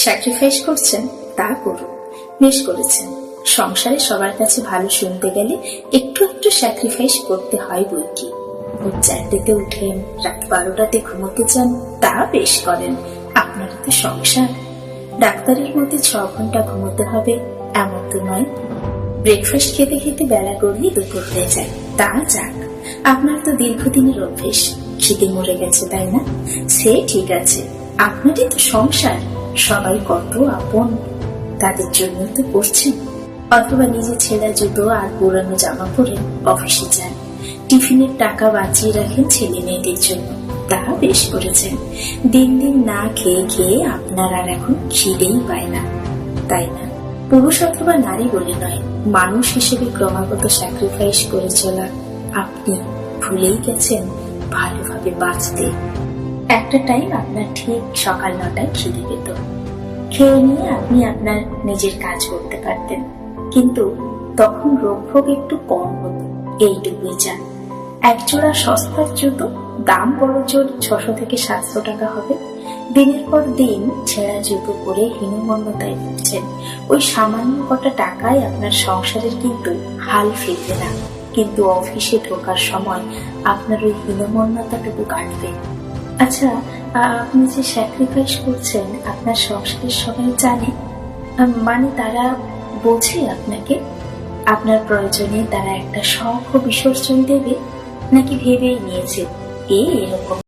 Sacrifice করছেন, তা করুন, বেশ করেছেন। সংসারে সবার কাছে ভালো শুনতে গেলে একটু একটু স্যাক্রিফাইস করতে হয় বই কি। ভোর 4টেতে উঠেন, রাত 12টাতে ঘুমোতে যান, তা বেশ করেন। আপনারও তো সংসার। ডাক্তারের মধ্যে 6 ঘন্টা ঘুমোতে হবে এমন তো নয়। ব্রেকফাস্ট খেতে খেতে বেলা গড়িয়ে দুপুর হয়ে যায়, তা যাক। আপনার তো দীর্ঘদিনের অভ্যেস, খিদে মরে গেছে তাই না? সে ঠিক আছে, আপনারই তো সংসার, সবাই কত আপন, তাদের জন্য তো করছেন। অথবা নিজে ছেঁড়া জুতো আর পুরানো জামা পরে অফিসে যান, টিফিনের টাকা বাঁচিয়ে রাখেন ছেলে মেয়েদের জন্য, তা বেশ করেছেন। দিন দিন না খেয়ে খেয়ে আপনার আর এখন খিদেই পায় না, তাই না? পুরুষ অথবা নারী বলে নয়, মানুষ হিসেবে ক্রমাগত স্যাক্রিফাইস করে চলা আপনি ভুলেই গেছেন ভালোভাবে বাঁচতে। একটা টাইম আপনার ঠিক সকাল 9টায় খিদে পেত, খেয়ে নিয়ে আপনি আপনার নিজের কাজ করতে পারতেন, কিন্তু তখন রোগ ভোগ একটু কম হতো, এইটুকুই যা। একজোড়া সস্তার জুতো দাম বড় জোর 600 থেকে 700 টাকা হবে। দিনের পর দিন ছেঁড়া জুতো পরে হীনমন্যতায় ভুগছেন। ওই সামান্য কটা টাকায় আপনার সংসারের কিন্তু হাল ফিরবে না, কিন্তু অফিসে ঢোকার সময় আপনার ওই হীনমন্যতাটুকু কাটবে। আচ্ছা, আপনি যে স্যাক্রিফাইস করছেন আপনার সংসারের সবাই জানে? মানে তারা বোঝে আপনাকে? আপনার প্রয়োজনে তারা একটা শখ ও বিসর্জন দেবে, নাকি ভেবেই নিয়েছে এরকম